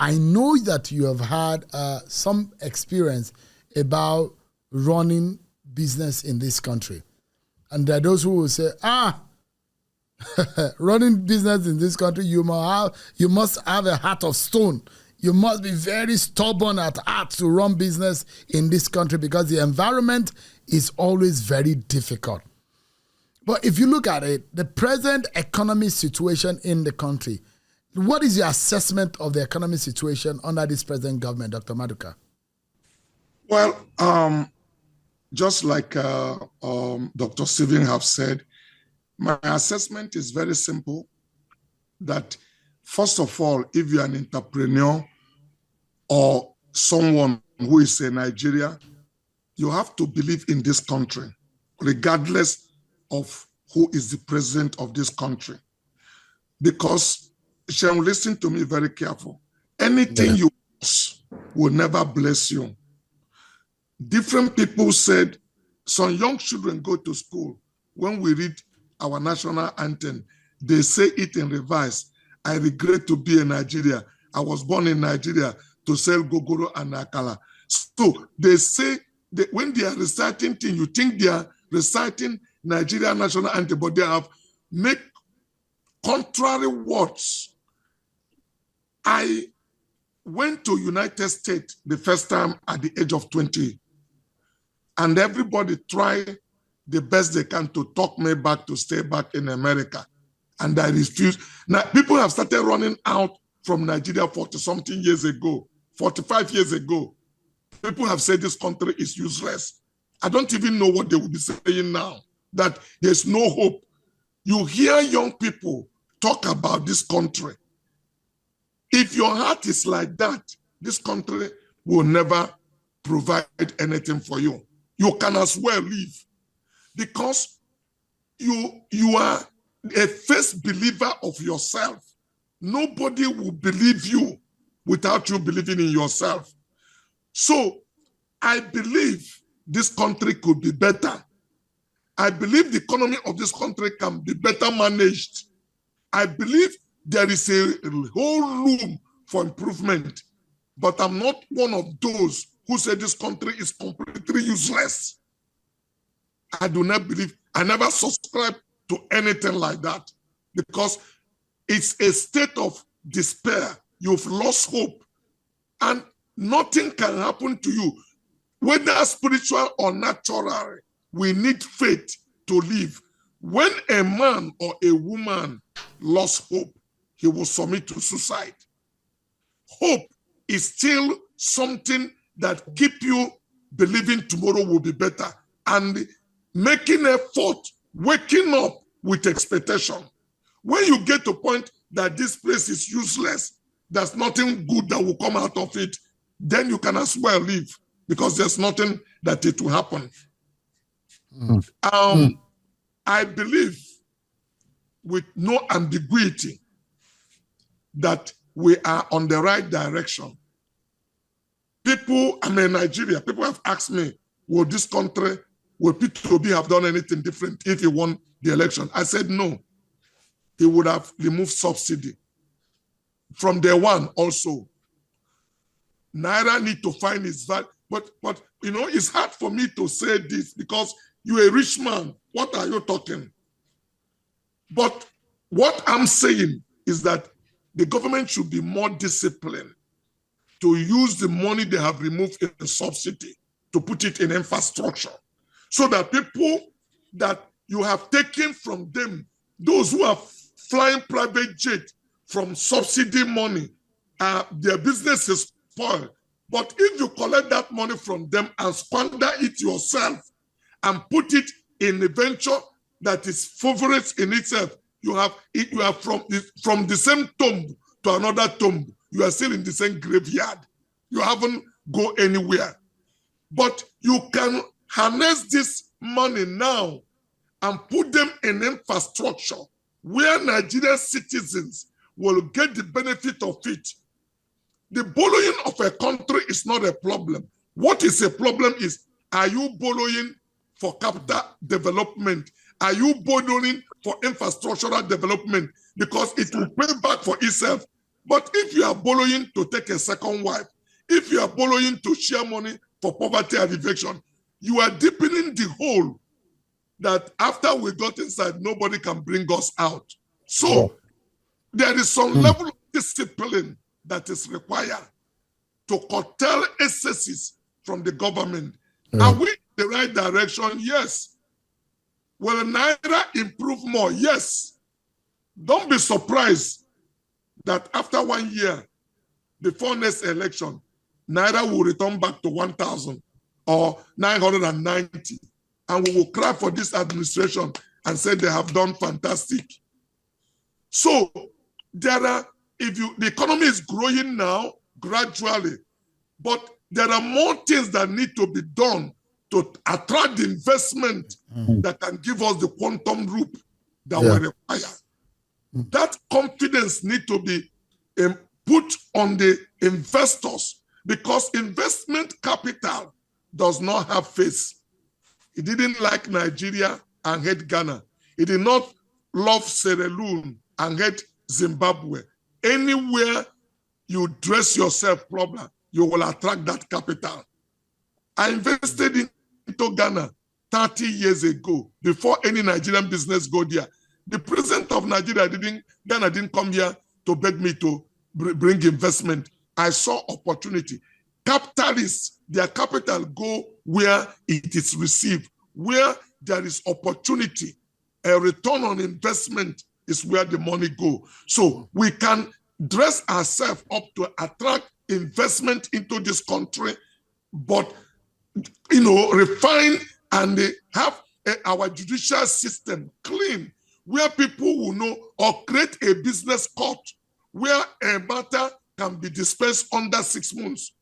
I know that you have had some experience about running business in this country. And there are those who will say, running business in this country, you must have a heart of stone. You must be very stubborn at heart to run business in this country because the environment is always very difficult. But if you look at it, the present economic situation in the country, what is your assessment of the economic situation under this present government, Dr. Maduka? Well, just like Dr. Steven have said, my assessment is very simple, that first of all, if you're an entrepreneur or someone who is a Nigerian, you have to believe in this country, regardless of who is the president of this country. Because, Shem, listen to me very careful. Anything you will never bless you. Different people said, some young children go to school. When we read our national anthem, they say it in reverse. I regret to be a Nigeria. I was born in Nigeria to sell gogoro and akala. So they say that when they are reciting things, you think they are reciting Nigeria national anthem, but they have made contrary words. I went to United States the first time at the age of 20. And everybody tried the best they can to talk me back to stay back in America. And I refused. Now, people have started running out from Nigeria 40-something years ago, 45 years ago. People have said this country is useless. I don't even know what they will be saying now, that there's no hope. You hear young people talk about this country. If your heart is like that, this country will never provide anything for you. You can as well leave, because you are a first believer of yourself. Nobody will believe you without you believing in yourself. So I believe this country could be better. I believe the economy of this country can be better managed. I believe there is a whole room for improvement, but I'm not one of those who say this country is completely useless. I do not believe, I never subscribe to anything like that, because it's a state of despair. You've lost hope, and nothing can happen to you, whether spiritual or natural. We need faith to live. When a man or a woman lost hope, he will submit to suicide. Hope is still something that keep you believing tomorrow will be better, and making effort, waking up with expectation. When you get to a point that this place is useless, there's nothing good that will come out of it, then you can as well leave, because there's nothing that it will happen. I believe with no ambiguity that we are on the right direction. People, I'm in Nigeria, people have asked me, will this country, will P2B have done anything different if he won the election? I said no. He would have removed subsidy. From day one also. Naira need to find his value. But you know, it's hard for me to say this because you're a rich man. What are you talking? But what I'm saying is that the government should be more disciplined to use the money they have removed in the subsidy to put it in infrastructure, so that people that you have taken from them, those who are flying private jet from subsidy money, their business is spoiled. But if you collect that money from them and squander it yourself and put it in a venture that is favorite in itself, you are from the same tomb to another tomb. You are still in the same graveyard. You haven't go anywhere. But you can harness this money now and put them in infrastructure where Nigerian citizens will get the benefit of it. The borrowing of a country is not a problem. What is a problem is, are you borrowing for capital development? Are you borrowing for infrastructural development? Because it will pay back for itself. But if you are borrowing to take a second wife, if you are borrowing to share money for poverty alleviation, you are deepening the hole that after we got inside, nobody can bring us out. So there is some level of discipline that is required to curtail excesses from the government. Are we in the right direction? Yes. Will Naira improve more? Yes. Don't be surprised that after 1 year, before next election, Naira will return back to 1,000 or 990. And we will cry for this administration and say they have done fantastic. So the economy is growing now gradually, but there are more things that need to be done to attract the investment that can give us the quantum leap that we require. That confidence needs to be put on the investors, because investment capital does not have face. He didn't like Nigeria and hate Ghana. He did not love Sierra Leone and hate Zimbabwe. Anywhere you dress yourself proper, you will attract that capital. I invested into Ghana 30 years ago, before any Nigerian business go there. The president of Nigeria Ghana didn't come here to beg me to bring investment. I saw opportunity. Capitalists, their capital go where it is received, where there is opportunity. A return on investment is where the money go. So we can dress ourselves up to attract investment into this country, but refine and have our judicial system clean, where people will know, or create a business court where a matter can be dispensed under 6 months.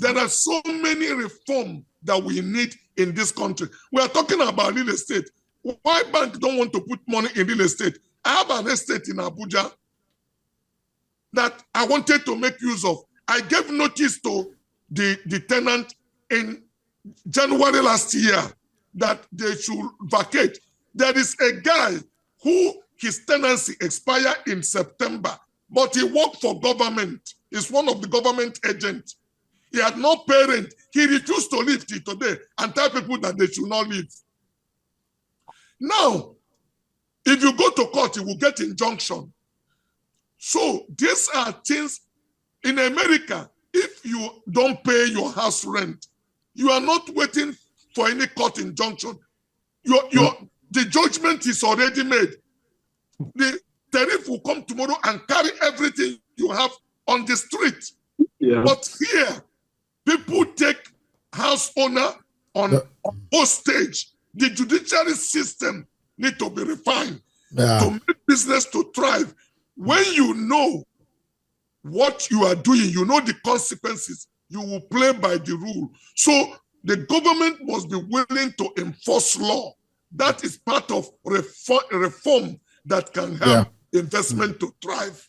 There are so many reforms that we need in this country. We are talking about real estate. Why banks don't want to put money in real estate? I have an estate in Abuja that I wanted to make use of. I gave notice to the tenant in January last year that they should vacate. There is a guy who his tenancy expired in September, but he worked for government. He's one of the government agents. He had no parent. He refused to leave till today and tell people that they should not leave. Now, if you go to court, you will get injunction. So these are things in America. If you don't pay your house rent, you are not waiting for any court injunction. The judgment is already made. The tariff will come tomorrow and carry everything you have on the street. Yeah. But here, people take house owner on hostage. The judiciary system need to be refined to make business to thrive. When you know what you are doing, you know the consequences, you will play by the rule. So the government must be willing to enforce law. That is part of reform that can help investment to thrive.